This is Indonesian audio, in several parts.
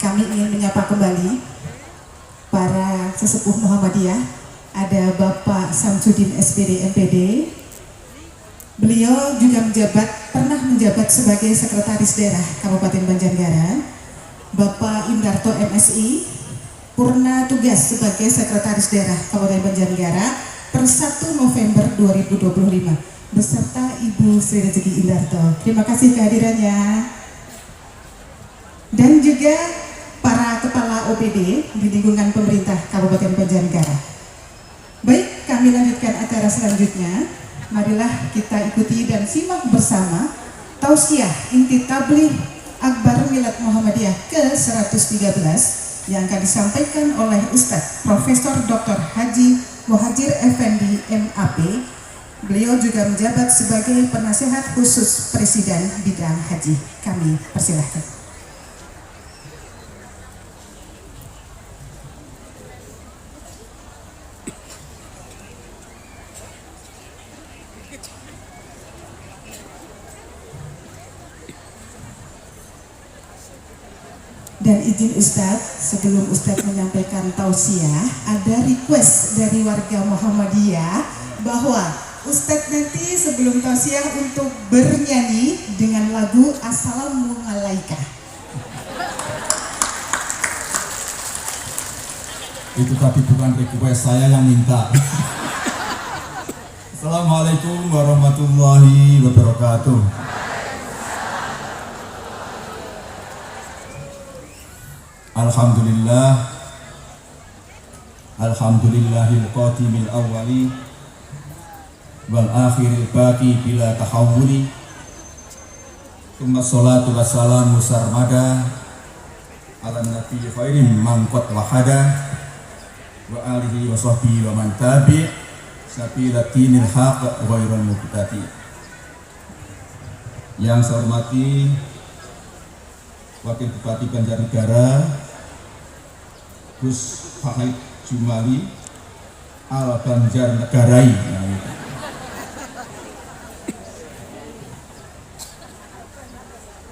kami ingin menyapa kembali para sesepuh Muhammadiyah. Ada Bapak Samsudin SPD MPD. Beliau juga pernah menjabat sebagai Sekretaris Daerah Kabupaten Banjarnegara. Bapak Indarto MSI purna tugas sebagai Sekretaris Daerah Kabupaten Banjarnegara per 1 November 2025 beserta Ibu Sri Rezeki Indarto. Terima kasih kehadirannya. Dan juga para kepala OPD di lingkungan pemerintah Kabupaten Banjarnegara. Baik, kami lanjutkan acara selanjutnya. Marilah kita ikuti dan simak bersama tausiah inti tabligh Akbar Milad Muhammadiyah ke-113 yang akan disampaikan oleh Ustadz Profesor Dr. Haji Muhajir Effendi MAP. Beliau juga menjabat sebagai penasihat khusus Presiden bidang haji. Kami persilahkan. Dan izin Ustadz, sebelum Ustadz menyampaikan tausiah, ada request dari warga Muhammadiyah bahwa Ustadz nanti sebelum tausiah untuk bernyanyi dengan lagu Assalamualaikum. Itu tadi bukan request, saya yang minta. Assalamualaikum warahmatullahi wabarakatuh. Alhamdulillah, alhamdulillahil qatimil awwali wal akhiril baqi bila tahawuli. Tsumma sholatu wassalamu sarmada ala nabiyyi khairin man qad wahada wa alihi wa sahbihi wa man tabi' sabila dinil haqq ghairul mubtadi. Yang saya hormati Wakil Bupati Banjarnegara Gus Fahid Jumali Al Banjarnegarai.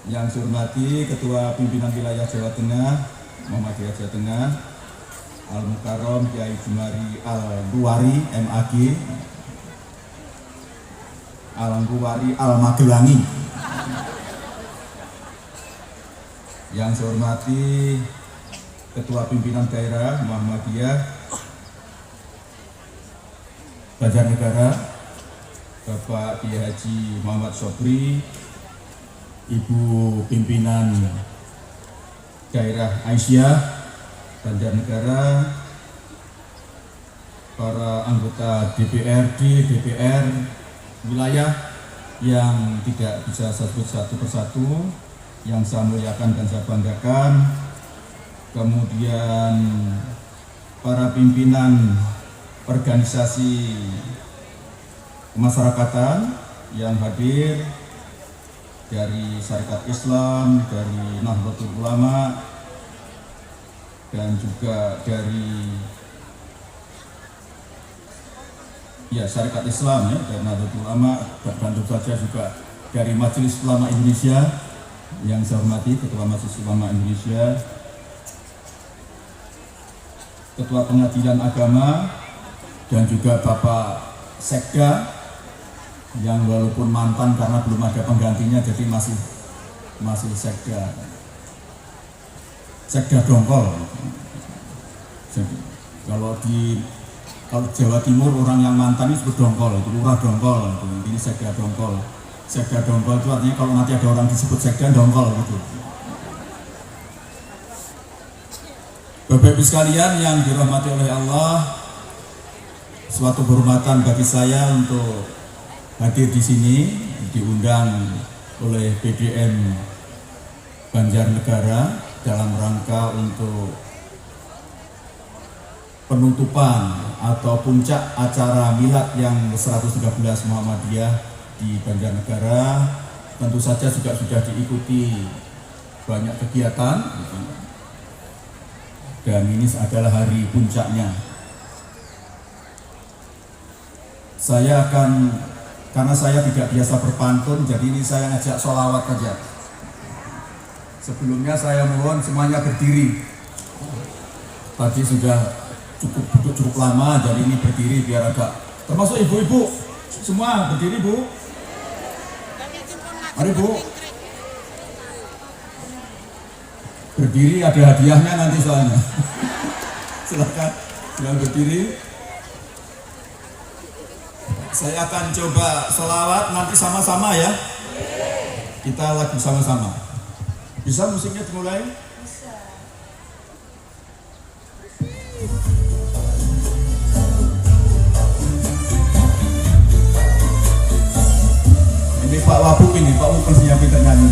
Yang saya hormati Ketua Pimpinan Wilayah Jawa Tengah Muhammadiyah Jawa Tengah Al Mukarram Kiai Jumari Al Luwari MAG Al Luwari Al Magelangi. Yang saya hormati Ketua Pimpinan Daerah Muhammadiyah Banjarnegara Bapak Kiai Haji Muhammad Sobri, Ibu Pimpinan Daerah Aisyah Banjarnegara, para anggota DPRD, DPR wilayah yang tidak bisa saya sebut satu persatu, yang saya muliakan dan saya banggakan, kemudian para pimpinan organisasi kemasyarakatan yang hadir dari Syarikat Islam, dari Nahdlatul Ulama, dan juga dari Syarikat Islam dari Nahdlatul Ulama, dan tentu saja juga dari Majelis Ulama Indonesia. Yang saya hormati Ketua Majelis Ulama Indonesia, Ketua Pengadilan Agama, dan juga Bapak Sekda yang walaupun mantan karena belum ada penggantinya jadi masih Sekda Dongkol. Jadi, kalau Jawa Timur orang yang mantan itu disebut Dongkol, itu Lurah Dongkol, ini Sekda Dongkol. Sekda Dongkol itu artinya kalau nanti ada orang disebut Sekda Dongkol gitu. Bapak Ibu sekalian yang dirahmati oleh Allah, suatu kehormatan bagi saya untuk hadir di sini, diundang oleh PDM Banjarnegara dalam rangka untuk penutupan atau puncak acara milad yang 113 Muhammadiyah di Banjarnegara. Tentu saja juga sudah diikuti banyak kegiatan dan ini adalah hari puncaknya. Saya akan, karena saya tidak biasa berpantun, jadi ini saya ngajak sholawat saja. Sebelumnya saya mohon semuanya berdiri. Tadi sudah cukup lama, jadi ini berdiri biar agak, termasuk ibu-ibu semua berdiri Bu. Mari Bu. Berdiri, ada hadiahnya nanti soalnya. Silakan berdiri. Saya akan coba selawat nanti sama-sama ya. Kita lagu sama-sama. Bisa musiknya dimulai? Bisa. Ini Pak Wapuk ini, Pak Wapuk masih nyiapin nyanyi.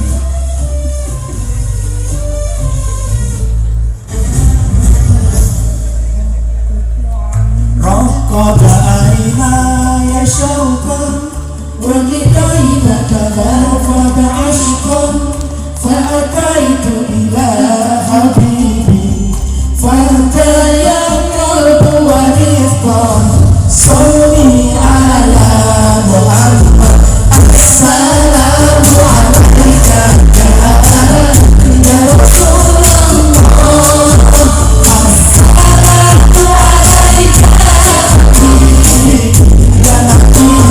رقد عيناي شوقا ولديك تغرد عشقا فأتيت إلى حبيبي فارتيا القلب ورفقا صلي على محمد السلام عليك يا رسول الله السلام عليك يا نبي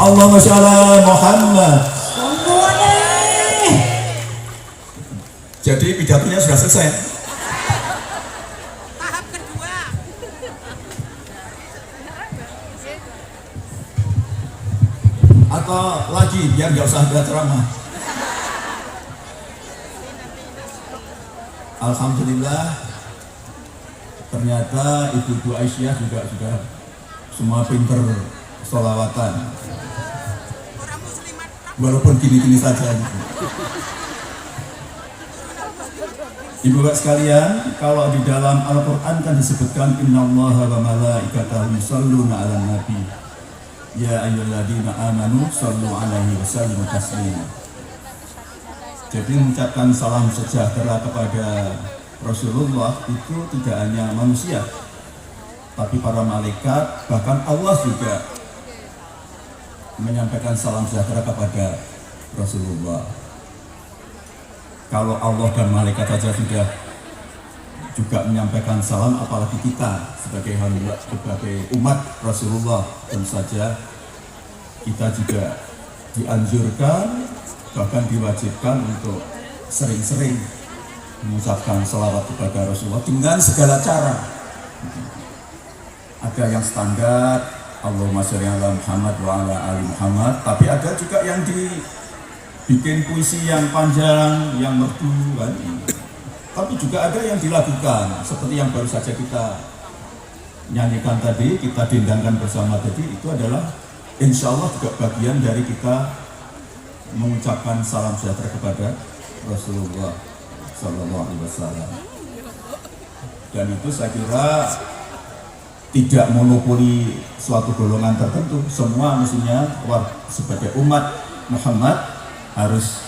Allahumma sholli ala Muhammad. Jadi pidatonya sudah selesai. Tahap kedua. Atau lagi biar nggak usah ada ceramah. Alhamdulillah ternyata Ibu Aisyah juga sudah semua pinter sholawatan. Walaupun gini-gini saja. Ibu bapak sekalian, kalau di dalam Al-Quran kan disebutkan innallaha wa malaikatahu yusholluna 'alan nabi. Ya ayyuhalladzina amanu shollu 'alaihi wa sallimu taslima. Jadi mengucapkan salam sejahtera kepada Rasulullah itu tidak hanya manusia, tapi para malaikat, bahkan Allah juga menyampaikan salam sejahtera kepada Rasulullah. Kalau Allah dan malaikat saja sudah juga menyampaikan salam, apalagi kita sebagai hamba, sebagai umat Rasulullah, tentu saja kita juga dianjurkan, bahkan diwajibkan untuk sering-sering mengucapkan salawat kepada Rasulullah dengan segala cara. Ada yang standar, Allahumma sholli ala Muhammad wa ala ali Muhammad, tapi ada juga yang dibikin puisi yang panjang, yang merdu kan. Tapi juga ada yang dilakukan seperti yang baru saja kita nyanyikan tadi, kita dendangkan bersama tadi, itu adalah insya Allah juga bagian dari kita mengucapkan salam sejahtera kepada Rasulullah Sallallahu Alaihi Wasallam. Dan itu saya kira tidak monopoli suatu golongan tertentu, semua mestinya sebagai umat Muhammad harus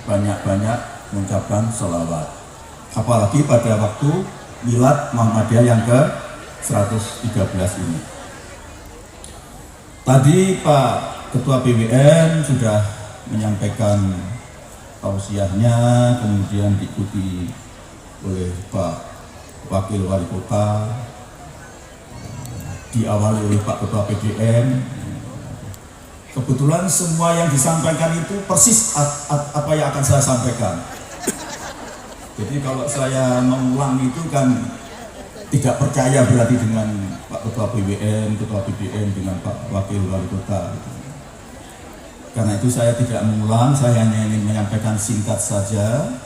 banyak-banyak mengucapkan sholawat. Apalagi pada waktu Milad Muhammadiyah yang ke-113 ini. Tadi Pak Ketua PWN sudah menyampaikan tausiahnya, kemudian diikuti oleh Pak Wakil Wali Kota, diawali oleh Pak Ketua PDN. Kebetulan semua yang disampaikan itu persis apa yang akan saya sampaikan. Jadi kalau saya mengulang itu kan tidak percaya berarti dengan Pak Ketua PWN, Ketua PDN, dengan Pak Wakil Wali Kota. Karena itu saya tidak mengulang, saya hanya ingin menyampaikan singkat saja.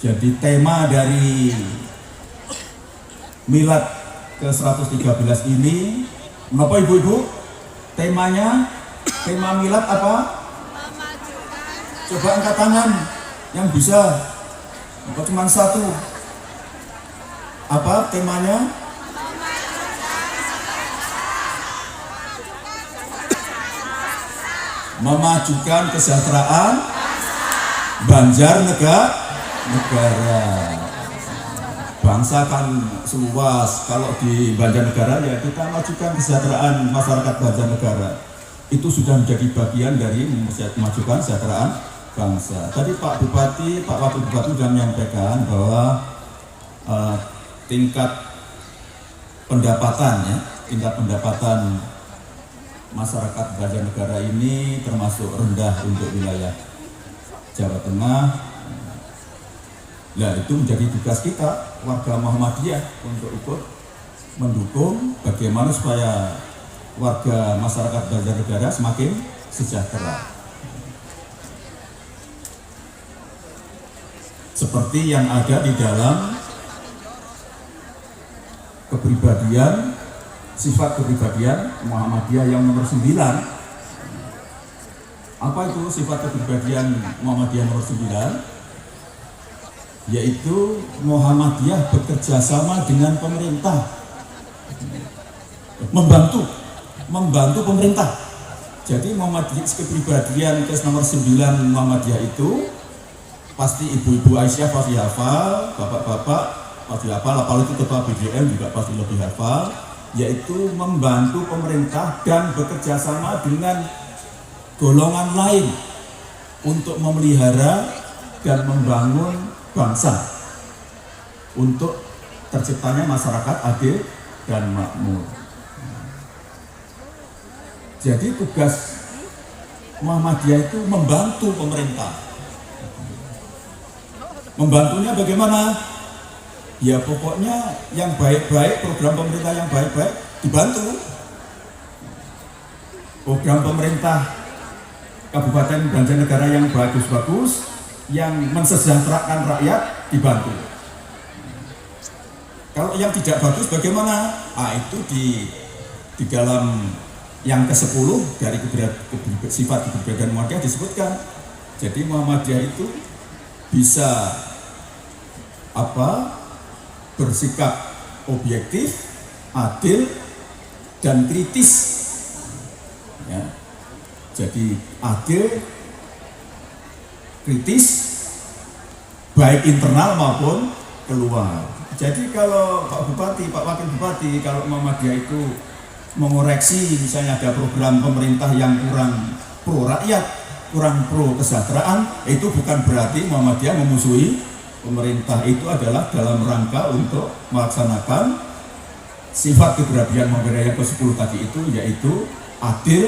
Jadi tema dari Milad ke-113 ini, kenapa ibu-ibu? Temanya, tema Milad apa? Coba angkat tangan yang bisa. Apa cuma satu? Apa temanya? Memajukan kesejahteraan Banjarnegara. Bangsa kan seluas, kalau di Banjarnegara ya kita majukan kesejahteraan masyarakat Banjarnegara. Itu sudah menjadi bagian dari memajukan kesejahteraan bangsa. Tadi Pak Bupati, Pak Wakil Bupati sudah menyampaikan bahwa tingkat pendapatan masyarakat Banjarnegara ini termasuk rendah untuk wilayah Jawa Tengah. Nah, itu menjadi tugas kita warga Muhammadiyah untuk ikut mendukung bagaimana supaya warga masyarakat Banjarnegara semakin sejahtera. Seperti yang ada di dalam kepribadian, sifat kepribadian Muhammadiyah yang nomor 9. Apa itu sifat kepribadian Muhammadiyah nomor 9? Yaitu Muhammadiyah bekerja sama dengan pemerintah, membantu pemerintah. Jadi Muhammadiyah, kepribadian kes nomor 9 Muhammadiyah itu pasti ibu-ibu Aisyah pasti hafal, bapak-bapak pasti hafal, apalagi ketua BDM juga pasti lebih hafal, yaitu membantu pemerintah dan bekerja sama dengan golongan lain untuk memelihara dan membangun bangsa untuk terciptanya masyarakat adil dan makmur. Jadi tugas Muhammadiyah itu membantu pemerintah. Membantunya bagaimana? Ya pokoknya yang baik-baik, program pemerintah yang baik-baik dibantu. Program pemerintah Kabupaten Banjarnegara yang bagus-bagus, yang mensejahterakan rakyat, dibantu. Kalau yang tidak bagus bagaimana? Itu di dalam yang ke-10 dari sifat keberadaan Muhammadiyah disebutkan. Jadi Muhammadiyah itu bisa bersikap objektif, adil, dan kritis. Ya. Jadi adil, kritis, baik internal maupun keluar. Jadi kalau Pak Bupati, Pak Wakil Bupati, kalau Muhammadiyah itu mengoreksi misalnya ada program pemerintah yang kurang pro rakyat, kurang pro kesejahteraan, itu bukan berarti Muhammadiyah memusuhi pemerintah. Itu adalah dalam rangka untuk melaksanakan sifat keberadaan Muhammadiyah yang ke-10 tadi itu, yaitu adil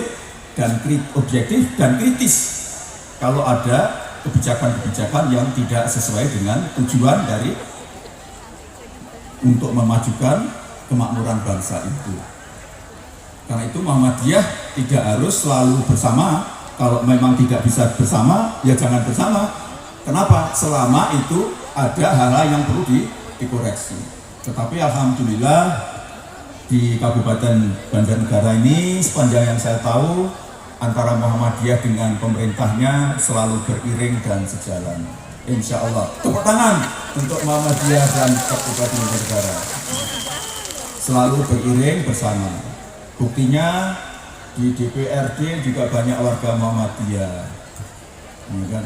dan objektif dan kritis kalau ada kebijakan-kebijakan yang tidak sesuai dengan tujuan dari untuk memajukan kemakmuran bangsa itu. Karena itu Muhammadiyah tidak harus selalu bersama. Kalau memang tidak bisa bersama, ya jangan bersama. Kenapa? Selama itu ada hal-hal yang perlu dikoreksi. Tetapi alhamdulillah di Kabupaten Banjarnegara ini sepanjang yang saya tahu antara Muhammadiyah dengan pemerintahnya selalu beriring dan sejalan. Insya Allah. Tepuk tangan untuk Muhammadiyah dan Kabupaten Banjarnegara. Selalu beriring bersama. Buktinya di DPRD juga banyak warga Muhammadiyah. Kan?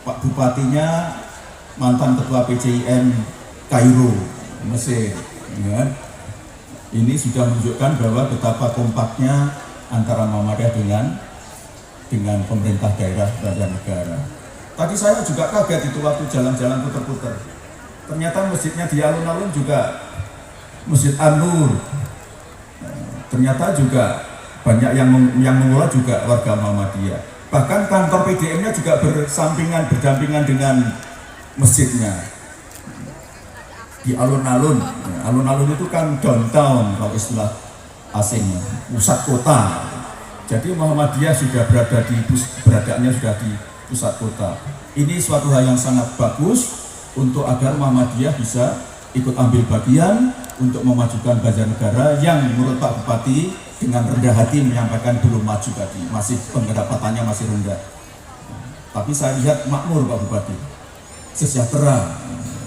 Pak Bupatinya mantan Ketua PCIM Kairo, Mesir. Kan? Ini sudah menunjukkan bahwa betapa kompaknya antara Muhammadiyah dengan pemerintah daerah Banjarnegara. Tadi saya juga kaget itu waktu jalan-jalan putar-putar. Ternyata masjidnya di alun-alun juga Masjid An-Nur. Ternyata juga banyak yang mengelola juga warga Muhammadiyah. Bahkan kantor PDM-nya juga berdampingan dengan masjidnya. Di alun-alun. Alun-alun itu kan downtown kalau istilah asingnya, pusat kota. Jadi Muhammadiyah sudah beradaannya sudah di pusat kota. Ini suatu hal yang sangat bagus untuk agar Muhammadiyah bisa ikut ambil bagian untuk memajukan Banjarnegara yang menurut Pak Bupati dengan rendah hati menyampaikan belum maju tadi, masih pendapatannya masih rendah. Tapi saya lihat makmur Pak Bupati, sejahtera.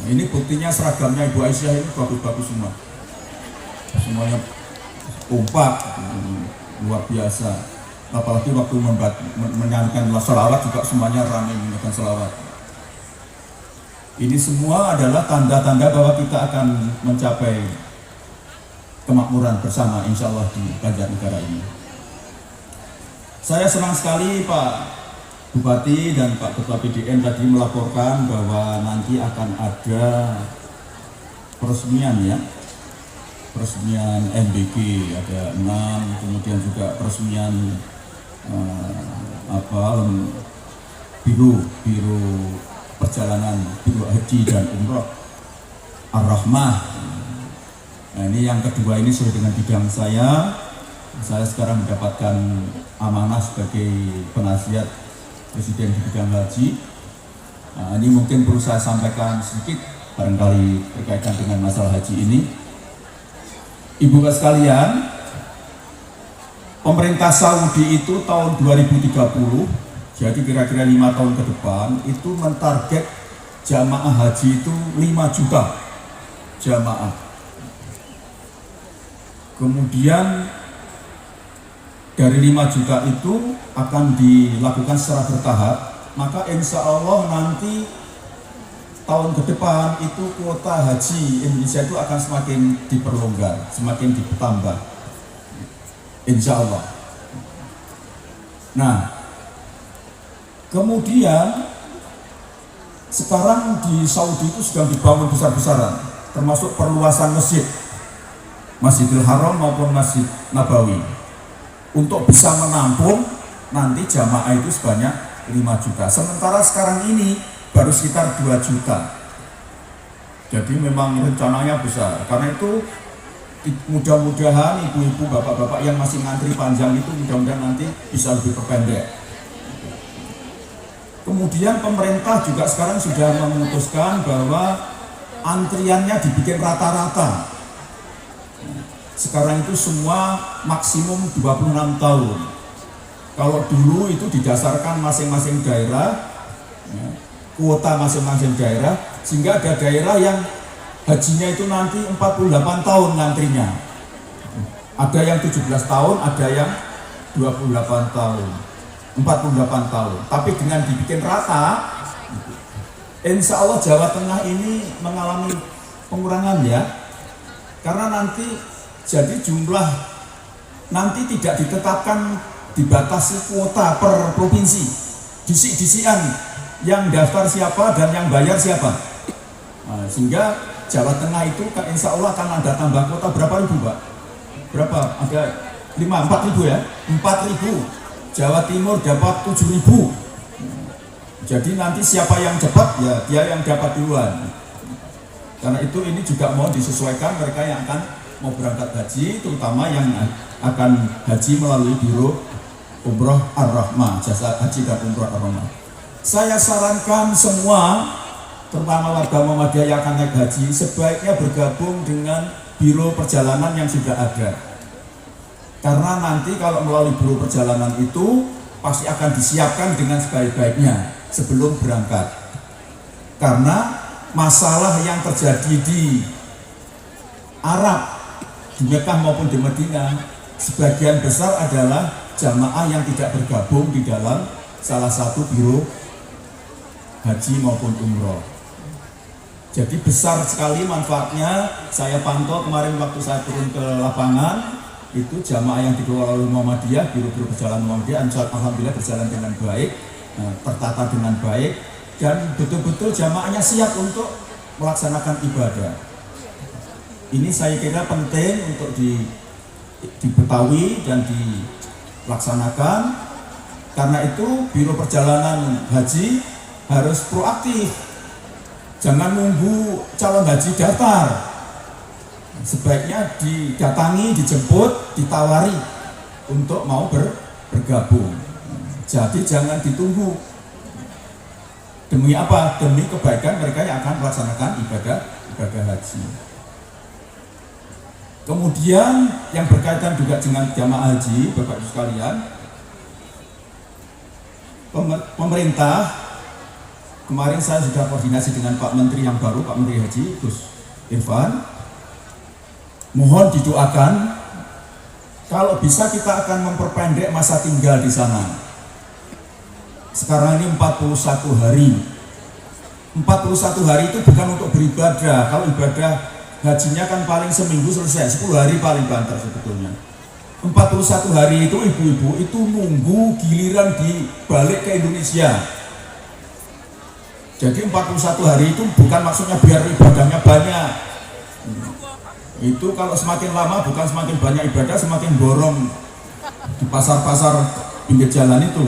Ini buktinya seragamnya Ibu Aisyah ini bagus-bagus semua. Semuanya kompak, luar biasa. Apalagi waktu menyanyikan sholawat juga semuanya ramai menyanyikan sholawat. Ini semua adalah tanda-tanda bahwa kita akan mencapai kemakmuran bersama insya Allah di Banjarnegara ini. Saya senang sekali Pak Bupati dan Pak Ketua PDN tadi melaporkan bahwa nanti akan ada peresmian MBG ada 6, kemudian juga peresmian biro perjalanan, biro haji dan umroh Ar-Rahmah. Nah, ini yang kedua ini sesuai dengan bidang saya. Saya sekarang mendapatkan amanah sebagai penasihat Presiden di bidang haji. Nah, ini mungkin perlu saya sampaikan sedikit barangkali berkaitan dengan masalah haji ini. Ibu bapak sekalian, pemerintah Saudi itu tahun 2030, jadi kira-kira 5 tahun ke depan, itu mentarget jamaah haji itu 5 juta jamaah. Kemudian dari 5 juta itu akan dilakukan secara bertahap, maka insya Allah nanti tahun ke depan itu kuota haji Indonesia itu akan semakin diperlonggar, semakin ditambah, insya Allah. Nah, kemudian sekarang di Saudi itu sedang dibangun besar-besaran, termasuk perluasan Masjidil Haram maupun Masjid Nabawi, untuk bisa menampung nanti jamaah itu sebanyak 5 juta. Sementara sekarang ini baru sekitar 2 juta. Jadi memang rencananya besar. Karena itu mudah-mudahan ibu-ibu, bapak-bapak yang masih ngantri panjang itu mudah-mudahan nanti bisa lebih perpendek. Kemudian pemerintah juga sekarang sudah memutuskan bahwa antriannya dibikin rata-rata. Sekarang itu semua maksimum 26 tahun. Kalau dulu itu didasarkan masing-masing daerah, kuota masing-masing daerah, sehingga ada daerah yang hajinya itu nanti 48 tahun ngantrinya. Ada yang 17 tahun, ada yang 28 tahun, 48 tahun. Tapi dengan dibikin rata, insya Allah Jawa Tengah ini mengalami pengurangan ya. Karena nanti jadi jumlah nanti tidak ditetapkan dibatasi kuota per provinsi. Disik-disikan yang daftar siapa dan yang bayar siapa. Nah, sehingga Jawa Tengah itu insya Allah akan ada tambah kota berapa ribu Pak? Berapa? Ada 4 ribu ya? 4 ribu. Jawa Timur dapat 7 ribu. Jadi nanti siapa yang cepat ya dia yang dapat duluan. Karena itu ini juga mau disesuaikan mereka yang akan mau berangkat haji, terutama yang akan haji melalui Biro Umroh Ar-Rahmah, jasa haji dan Umroh Ar-Rahmah. Saya sarankan semua, terutama warga Muhammadiyah yang akan naik haji, sebaiknya bergabung dengan Biro Perjalanan yang sudah ada. Karena nanti kalau melalui Biro Perjalanan itu pasti akan disiapkan dengan sebaik-baiknya sebelum berangkat. Karena masalah yang terjadi di Arab, di Mekah maupun di Madinah, sebagian besar adalah jamaah yang tidak bergabung di dalam salah satu biro haji maupun umroh. Jadi besar sekali manfaatnya. Saya pantau kemarin waktu saya turun ke lapangan, itu jamaah yang dikelola oleh Muhammadiyah, biro-biro perjalanan Muhammadiyah, alhamdulillah berjalan dengan baik, tertata dengan baik, dan betul-betul jamaahnya siap untuk melaksanakan ibadah. Ini saya kira penting untuk diketahui dan dilaksanakan. Karena itu Biro Perjalanan Haji harus proaktif. Jangan nunggu calon haji daftar. Sebaiknya didatangi, dijemput, ditawari untuk mau bergabung. Jadi jangan ditunggu. Demi apa? Demi kebaikan mereka yang akan melaksanakan ibadah haji. Kemudian yang berkaitan juga dengan jamaah haji, Bapak Ibu sekalian, pemerintah kemarin saya sudah koordinasi dengan Pak Menteri yang baru, Pak Menteri Haji Gus Irfan. Mohon didoakan, kalau bisa kita akan memperpendek masa tinggal di sana. Sekarang ini 41 hari. 41 hari itu bukan untuk beribadah. Kalau ibadah hajinya kan paling seminggu selesai, 10 hari paling banter sebetulnya. 41 hari itu ibu-ibu itu nunggu giliran dibalik ke Indonesia. Jadi 41 hari itu bukan maksudnya biar ibadahnya banyak. Itu kalau semakin lama bukan semakin banyak ibadah, semakin borong di pasar-pasar pinggir jalan itu.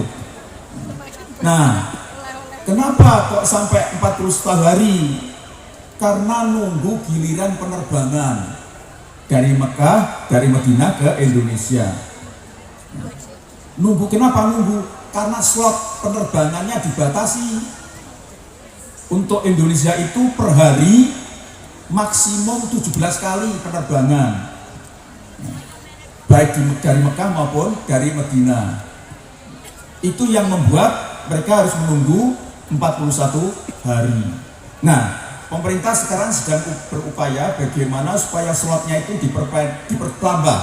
Nah, kenapa kok sampai 41 hari? Karena nunggu giliran penerbangan dari Mekah, dari Madinah ke Indonesia. Nunggu, kenapa nunggu? Karena slot penerbangannya dibatasi. Untuk Indonesia itu per hari maksimum 17 kali penerbangan, baik dari Mekah maupun dari Madinah. Itu yang membuat mereka harus menunggu 41 hari. Nah, pemerintah sekarang sedang berupaya bagaimana supaya slotnya itu dipertambah,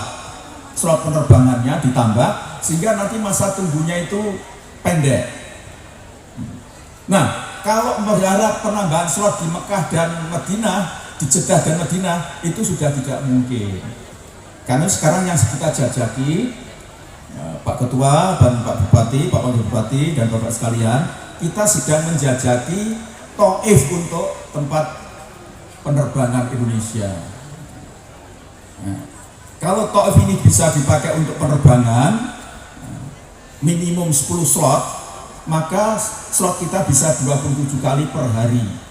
slot penerbangannya ditambah sehingga nanti masa tunggunya itu pendek. Nah, kalau berharap penambahan slot di Mekah dan Madinah, di Jeddah dan Madinah, itu sudah tidak mungkin. Karena sekarang yang kita jajaki, Pak Ketua dan Pak Bupati, Pak Wakil Bupati dan Bapak sekalian, kita sedang menjajaki Taif untuk tempat penerbangan Indonesia. Nah, kalau Taif ini bisa dipakai untuk penerbangan minimum 10 slot, maka slot kita bisa 27 kali per hari.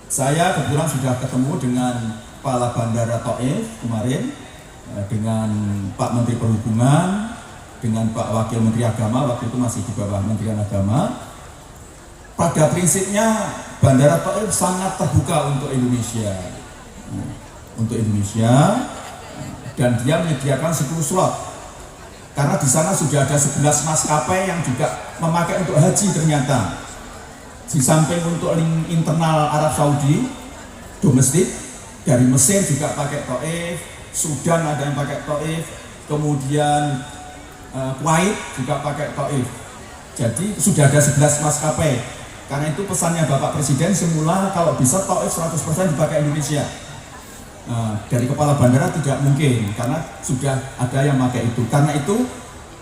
Saya kebetulan sudah ketemu dengan Kepala Bandara Taif kemarin, dengan Pak Menteri Perhubungan, dengan Pak Wakil Menteri Agama, waktu itu masih di bawah Menterian Agama. pada prinsipnya Bandara Thaif sangat terbuka untuk Indonesia. Untuk Indonesia, dan dia menyediakan 10 slot. Karena di sana sudah ada 11 maskapai yang juga memakai untuk haji ternyata. Di samping untuk link internal Arab Saudi, domestik, dari Mesir juga pakai Thaif, Sudan ada yang pakai Thaif, kemudian Kuwait juga pakai Thaif. Jadi sudah ada 11 maskapai. Karena itu pesannya Bapak Presiden semula kalau bisa Thaif 100% dipakai Indonesia. Dari kepala bandara tidak mungkin karena sudah ada yang pakai itu. Karena itu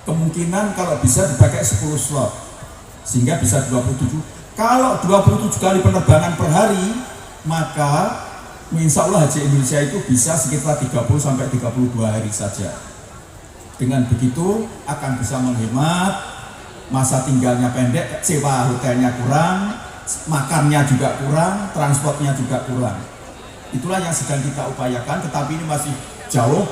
kemungkinan kalau bisa dipakai 10 slot sehingga bisa 27. Kalau 27 kali penerbangan per hari, maka insya Allah haji Indonesia itu bisa sekitar 30 sampai 32 hari saja. Dengan begitu akan bisa menghemat, masa tinggalnya pendek, sewa hotelnya kurang, makannya juga kurang, transportnya juga kurang. Itulah yang sedang kita upayakan, tetapi ini masih jauh.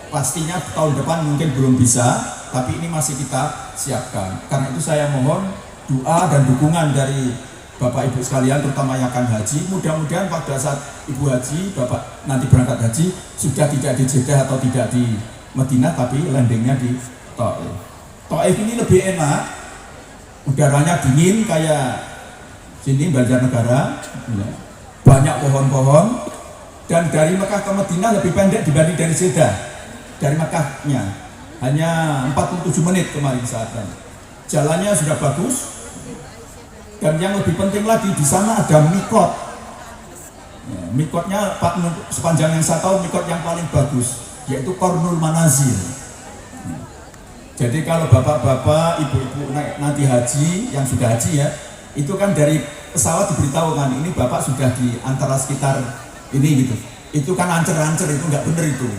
Pastinya tahun depan mungkin belum bisa, tapi ini masih kita siapkan. Karena itu saya mohon doa dan dukungan dari Bapak Ibu sekalian, terutama yang akan haji. Mudah-mudahan pada saat Ibu haji, Bapak nanti berangkat haji, sudah tidak di Jeddah atau tidak di Madinah, tapi landingnya di Thaif. Thaif ini lebih enak, udaranya dingin kayak sini Banjarnegara, banyak pohon-pohon. Dan dari Mekah ke Madinah lebih pendek dibanding dari Jeddah. Dari Mekahnya hanya 47 menit kemarin saatnya. Jalannya sudah bagus. Dan yang lebih penting lagi di sana ada mikot. Mikotnya sepanjang yang saya tahu mikot yang paling bagus, yaitu Qarnul Manazil. Jadi kalau bapak-bapak, ibu-ibu nanti haji, yang sudah haji ya, itu kan dari pesawat diberitahu kan, ini bapak sudah di antara sekitar ini gitu. Itu kan ancer-ancer, itu nggak bener itu,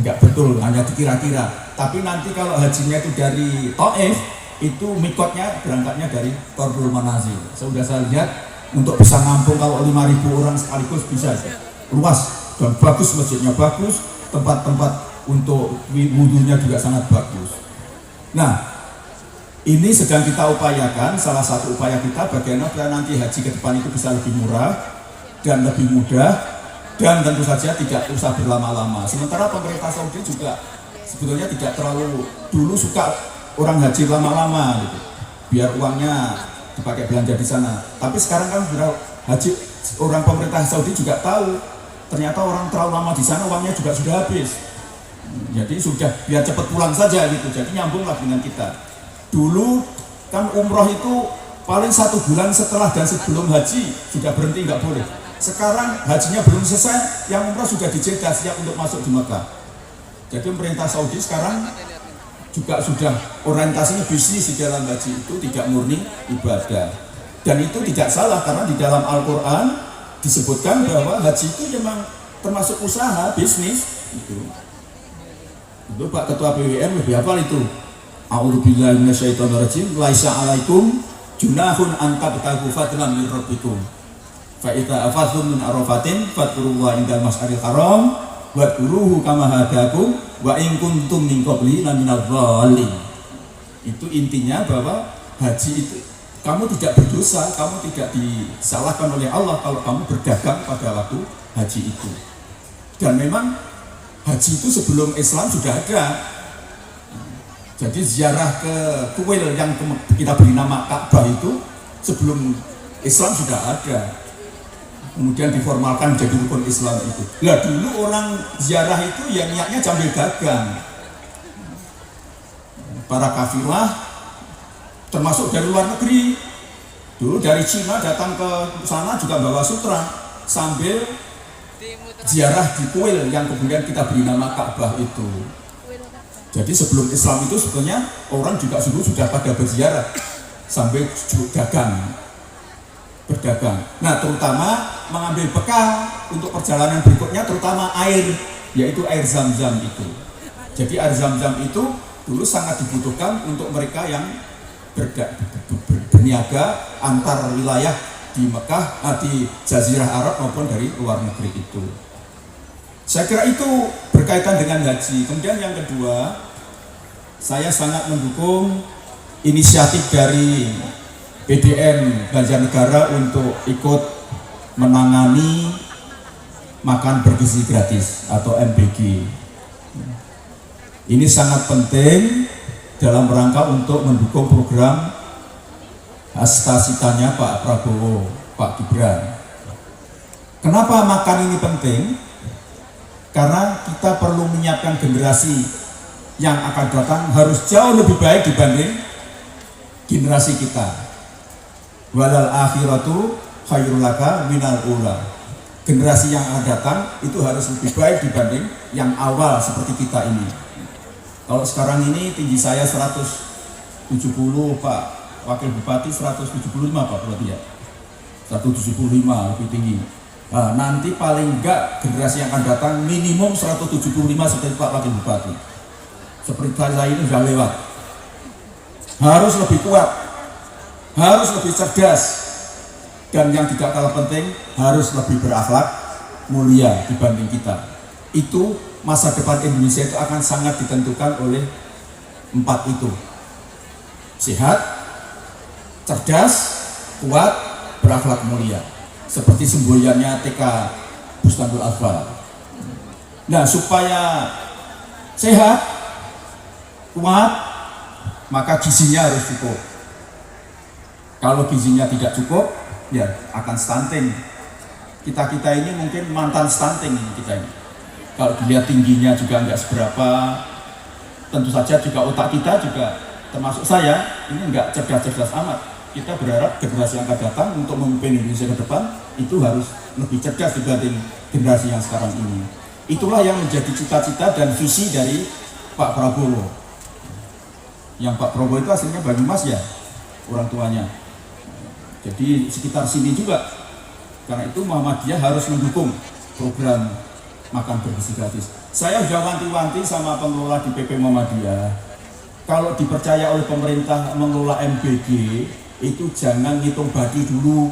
nggak betul, hanya dikira-kira. Tapi nanti kalau hajinya itu dari Thaif, itu mikotnya berangkatnya dari Qarnul Manazil. Sudah saya lihat untuk bisa nampung kalau 5.000 orang sekaligus bisa, luas dan bagus, masjidnya bagus, tempat-tempat untuk wudhunya juga sangat bagus. Nah, ini sedang kita upayakan. Salah satu upaya kita bagaimana nanti haji ke depan itu bisa lebih murah dan lebih mudah, dan tentu saja tidak usah berlama-lama. Sementara pemerintah Saudi juga sebetulnya tidak terlalu dulu suka orang haji lama-lama gitu, biar uangnya dipakai belanja di sana. Tapi sekarang kan sudah haji, orang pemerintah Saudi juga tahu ternyata orang terlalu lama di sana uangnya juga sudah habis. Jadi sudah biar cepat pulang saja gitu. Jadi nyambunglah dengan kita. Dulu kan umroh itu paling 1 bulan setelah dan sebelum haji sudah berhenti, nggak boleh. Sekarang hajinya belum selesai, yang umroh sudah di Jeddah siap untuk masuk di Mekah. Jadi pemerintah Saudi sekarang juga sudah orientasinya bisnis di dalam haji itu, tidak murni ibadah. Dan itu tidak salah karena di dalam Al-Quran disebutkan bahwa haji itu memang termasuk usaha bisnis gitu. Itu Pak Ketua PWN lebih hafal itu. A'udzubillahi minasyaitonirrajim. Laisa 'alaikum junahun an tabtaghu fadlan min rabbikum. Fa idza afadhtum min arafatin fadhkurullaha indal mas'aril haram wadhkuruhu kama hadakum wa in kuntum min qabli laminadh dhalin. Itu intinya bahwa haji itu kamu tidak berdosa, kamu tidak disalahkan oleh Allah kalau kamu berdagang pada waktu haji itu. Dan memang haji itu sebelum Islam sudah ada. Jadi ziarah ke kuil yang kita beri nama Ka'bah itu sebelum Islam sudah ada. Kemudian diformalkan menjadi rukun Islam itu. Lah dulu orang ziarah itu ya niatnya sambil dagang. Para kafirah termasuk dari luar negeri. Dulu dari Cina datang ke sana juga bawa sutra sambil ziarah di kuil yang kemudian kita beri nama Ka'bah itu. Jadi sebelum Islam itu sebetulnya orang juga sudah pada berziarah sambil berdagang. Nah, terutama mengambil bekal untuk perjalanan berikutnya, terutama air, yaitu air Zam-Zam itu. Jadi air Zam-Zam itu dulu sangat dibutuhkan untuk mereka yang berniaga antar wilayah di Mekah, di Jazirah Arab maupun dari luar negeri itu. Saya kira itu berkaitan dengan haji. Kemudian yang kedua, saya sangat mendukung inisiatif dari PDN Banjarnegara untuk ikut menangani makan bergizi gratis atau MBG. Ini sangat penting dalam rangka untuk mendukung program cita-citanya Pak Prabowo, Pak Gibran. Kenapa makan ini penting? Karena kita perlu menyiapkan generasi yang akan datang harus jauh lebih baik dibanding generasi kita. Walal akhiratu khairul laka minal ula. Generasi yang akan datang itu harus lebih baik dibanding yang awal seperti kita ini. Kalau sekarang ini tinggi saya 170, Pak Wakil Bupati 175 Pak berarti ya. 175 lebih tinggi. Nah, nanti paling enggak generasi yang akan datang minimum 175 seperti Pak Wakil Bupati. Seperti saya ini sudah lewat. Harus lebih kuat, harus lebih cerdas, dan yang tidak kalah penting harus lebih berakhlak mulia dibanding kita. Itu masa depan Indonesia itu akan sangat ditentukan oleh 4 itu: sehat, cerdas, kuat, berakhlak mulia. Seperti semboyannya TK Bustanul Akbar. Nah, supaya sehat, kuat, maka gizinya harus cukup. Kalau gizinya tidak cukup, ya akan stunting. Kita ini mungkin mantan stunting kita ini. Kalau dilihat tingginya juga nggak seberapa, tentu saja juga otak kita juga, termasuk saya, ini nggak cerdas-cerdas amat. Kita berharap generasi yang akan datang untuk memimpin Indonesia ke depan itu harus lebih cerdas dibanding generasi yang sekarang ini. Itulah yang menjadi cita-cita dan visi dari Pak Prabowo. Yang Pak Prabowo itu aslinya Banyumas ya, orang tuanya. Jadi sekitar sini juga. Karena itu Muhammadiyah harus mendukung program makan bergizi gratis. Saya sudah wanti-wanti sama pengelola di PP Muhammadiyah. Kalau dipercaya oleh pemerintah mengelola MBG, itu jangan ngitung badi dulu.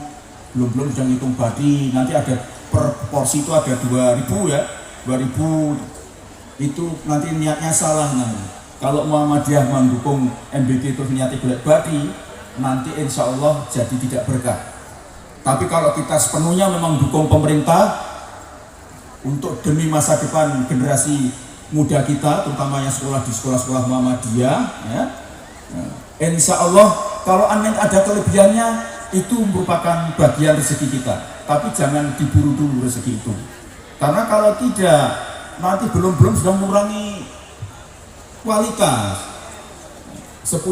Belum sudah ngitung badi. Nanti ada per porsi itu ada 2.000 ya. 2.000 itu nanti niatnya salah nanti. Kalau Muhammadiyah mendukung MBG terus niatnya golek badi, nanti insya Allah jadi tidak berkah. Tapi kalau kita sepenuhnya memang dukung pemerintah untuk demi masa depan generasi muda kita, terutama yang sekolah di sekolah-sekolah Muhammadiyah, ya, insya Allah kalau ada kelebihannya itu merupakan bagian rezeki kita. Tapi jangan diburu dulu rezeki itu, karena kalau tidak nanti belum sudah mengurangi kualitas. 10.000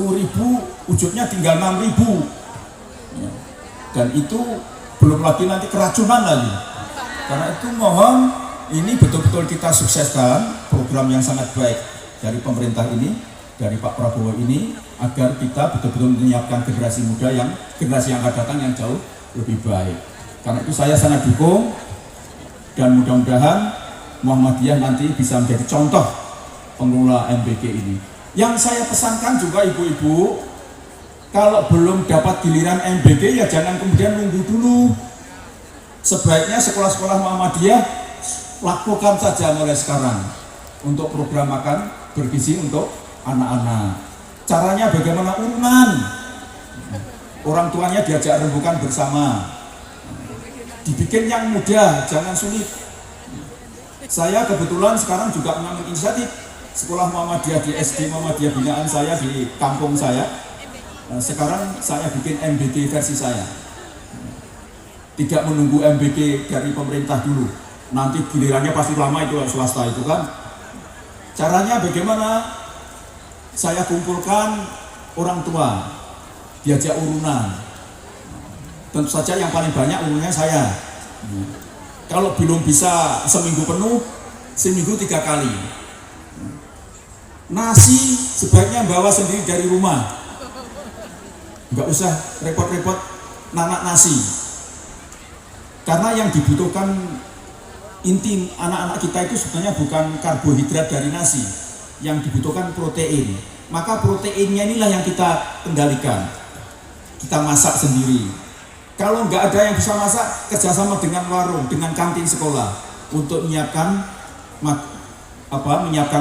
ujungnya tinggal 6.000 ya. Dan itu belum lagi nanti keracunan lagi. Karena itu mohon ini betul-betul kita sukseskan program yang sangat baik dari pemerintah ini, dari Pak Prabowo ini, agar kita betul-betul menyiapkan generasi muda generasi yang akan datang yang jauh lebih baik. Karena itu saya sangat dukung, dan mudah-mudahan Muhammadiyah nanti bisa menjadi contoh pengelola MBG ini. Yang saya pesankan juga ibu-ibu, kalau belum dapat giliran MBG ya jangan kemudian nunggu dulu. Sebaiknya sekolah-sekolah Muhammadiyah lakukan saja mulai sekarang untuk program makan bergizi untuk anak-anak. Caranya bagaimana? Urunan. Orang tuanya diajak rembukan bersama. Dibikin yang mudah, jangan sulit. Saya kebetulan sekarang juga mengambil inisiatif sekolah Muhammadiyah di SD Muhammadiyah binaan saya di kampung saya. Sekarang saya bikin MBG versi saya. Tidak menunggu MBG dari pemerintah dulu. Nanti gilirannya pasti lama itu swasta itu kan. Caranya bagaimana? Saya kumpulkan orang tua, diajak urunan. Tentu saja yang paling banyak urunannya saya. Kalau belum bisa seminggu penuh, seminggu 3 kali. Nasi sebaiknya bawa sendiri dari rumah, nggak usah repot-repot nanak nasi, karena yang dibutuhkan inti anak-anak kita itu sebenarnya bukan karbohidrat dari nasi, yang dibutuhkan protein. Maka proteinnya inilah yang kita kendalikan, kita masak sendiri. Kalau nggak ada yang bisa masak, kerjasama dengan warung, dengan kantin sekolah untuk menyiapkan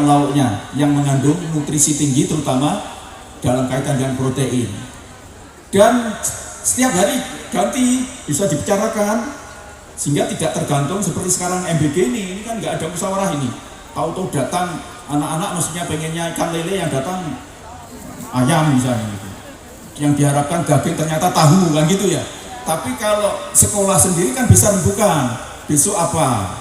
lauknya yang mengandung nutrisi tinggi, terutama dalam kaitan dengan protein. Dan setiap hari ganti, bisa dibicarakan sehingga tidak tergantung seperti sekarang MBG ini kan nggak ada musyawarah ini. Tahu-tahu datang anak-anak maksudnya pengennya ikan lele, yang datang ayam misalnya gitu. Yang diharapkan daging ternyata tahu kan gitu ya. Tapi kalau sekolah sendiri kan bisa rembukan besok apa,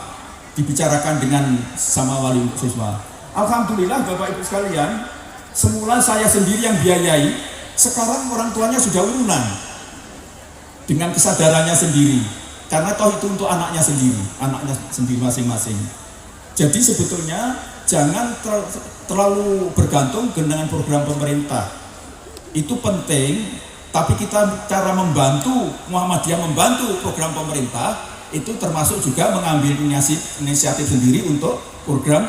dibicarakan dengan sama wali siswa. Alhamdulillah Bapak Ibu sekalian, semula saya sendiri yang biayai, sekarang orang tuanya sudah urunan dengan kesadarannya sendiri, karena toh itu untuk anaknya sendiri masing-masing. Jadi sebetulnya jangan terlalu bergantung dengan program pemerintah. Itu penting, tapi kita cara membantu Muhammadiyah membantu program pemerintah itu termasuk juga mengambil inisiatif sendiri untuk program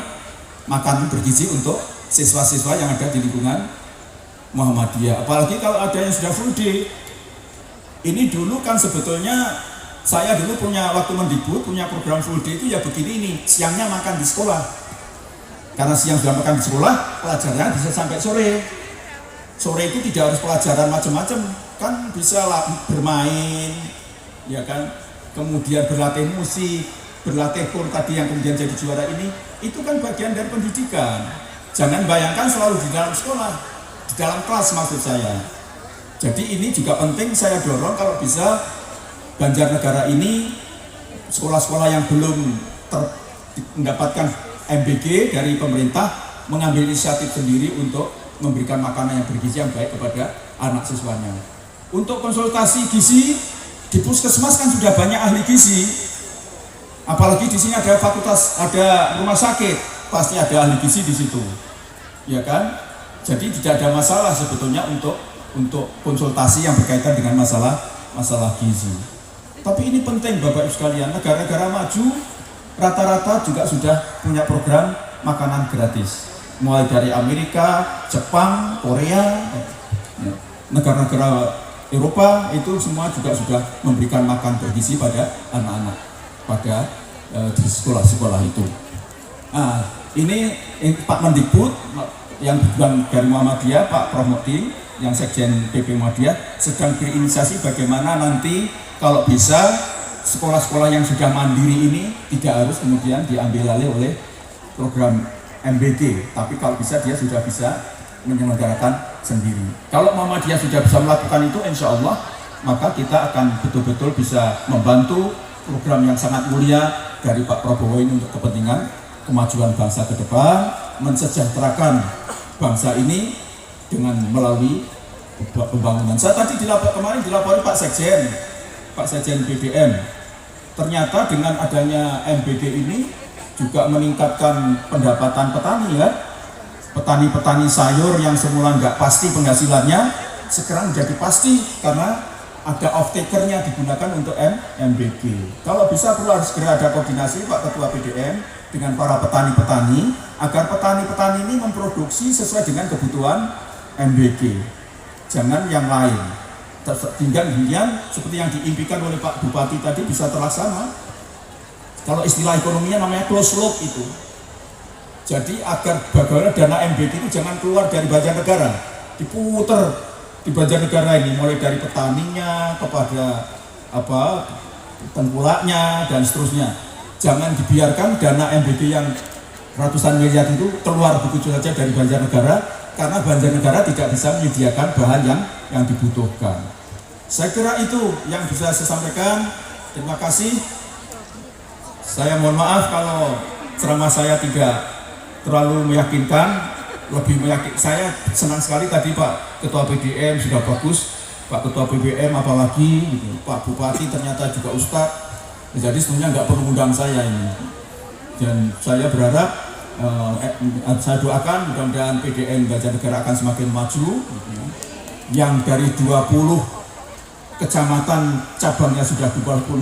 makan bergizi untuk siswa-siswa yang ada di lingkungan Muhammadiyah. Apalagi kalau ada yang sudah full day. Ini dulu kan sebetulnya saya dulu punya waktu Mendikbud punya program full day itu ya begini nih, siangnya makan di sekolah. Karena siang sudah makan di sekolah, pelajarannya bisa sampai sore. Sore itu tidak harus pelajaran macam-macam, kan bisa lah bermain, ya kan, kemudian berlatih musik, berlatih pun tadi yang kemudian jadi juara ini, itu kan bagian dari pendidikan. Jangan bayangkan selalu di dalam sekolah, di dalam kelas maksud saya. Jadi ini juga penting saya dorong kalau bisa Banjarnegara ini sekolah-sekolah yang belum mendapatkan MBG dari pemerintah mengambil inisiatif sendiri untuk memberikan makanan yang bergizi yang baik kepada anak siswanya. Untuk konsultasi gizi di puskesmas kan sudah banyak ahli gizi. Apalagi di sini ada fakultas, ada rumah sakit, pasti ada ahli gizi di situ, ya kan? Jadi tidak ada masalah sebetulnya untuk konsultasi yang berkaitan dengan masalah gizi. Tapi ini penting Bapak Ibu sekalian, negara-negara maju rata-rata juga sudah punya program makanan gratis. Mulai dari Amerika, Jepang, Korea, negara-negara Eropa itu semua juga sudah memberikan makan bergizi pada anak-anak pada di sekolah-sekolah itu. Nah, ini Pak Mendikbud yang dari Muhammadiyah, Pak Prof Mukti, yang Sekjen PP Muhammadiyah sedang berinisiasi bagaimana nanti kalau bisa sekolah-sekolah yang sudah mandiri ini tidak harus kemudian diambil alih oleh program MBG, tapi kalau bisa dia sudah bisa menyelenggarakan sendiri. Kalau Muhammadiyah sudah bisa melakukan itu, insya Allah maka kita akan betul-betul bisa membantu program yang sangat mulia dari Pak Prabowo ini untuk kepentingan kemajuan bangsa ke depan, mensejahterakan bangsa ini dengan melalui pembangunan. Saya tadi kemarin dilapori Pak Sekjen BDM, ternyata dengan adanya MBG ini juga meningkatkan pendapatan petani ya. Petani-petani sayur yang semula nggak pasti penghasilannya sekarang menjadi pasti karena ada off-takernya digunakan untuk MBG. Kalau bisa perlu harus segera ada koordinasi Pak Ketua PDM dengan para petani-petani agar petani-petani ini memproduksi sesuai dengan kebutuhan MBG. Jangan yang lain. Tinggal kemudian seperti yang diimpikan oleh Pak Bupati tadi bisa terlaksana. Kalau istilah ekonominya namanya closed loop itu. Jadi agar bagaimana dana MBG itu jangan keluar dari Banjarnegara, diputer di Banjarnegara ini mulai dari petaninya kepada tengkulaknya dan seterusnya. Jangan dibiarkan dana MBG yang ratusan miliar itu keluar begitu saja dari Banjarnegara karena Banjarnegara tidak bisa menyediakan bahan yang dibutuhkan. Saya kira itu yang bisa saya sampaikan. Terima kasih. Saya mohon maaf kalau ceramah saya tidak terlalu meyakinkan, lebih meyakinkan. Saya senang sekali tadi Pak Ketua PDM sudah bagus, Pak Ketua BBM apalagi, gitu. Pak Bupati ternyata juga Ustadz. Jadi sebenarnya nggak perlu undang saya ini. Dan saya berharap, saya doakan mudah-mudahan PDM Banjarnegara akan semakin maju. Gitu. Yang dari 20 kecamatan cabangnya sudah 26.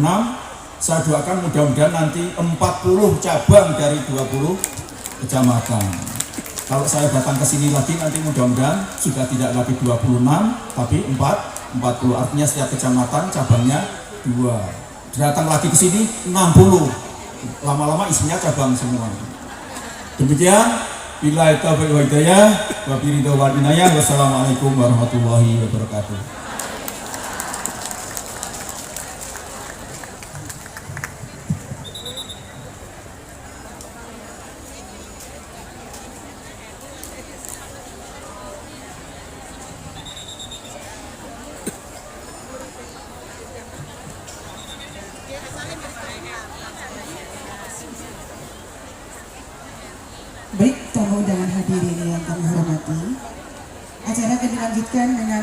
Saya doakan mudah-mudahan nanti 40 cabang dari 20 kecamatan. Kalau saya datang ke sini lagi nanti mudah-mudahan sudah tidak lagi 26 tapi 40, artinya setiap kecamatan cabangnya 2. Datang lagi ke sini 60. Lama-lama isinya cabang semua. Demikian, billahi taufiq wal hidayah, wa biridho wal inayah. Wassalamualaikum warahmatullahi wabarakatuh. Baik, tamu undangan hadirin yang kami hormati, acara akan dilanjutkan dengan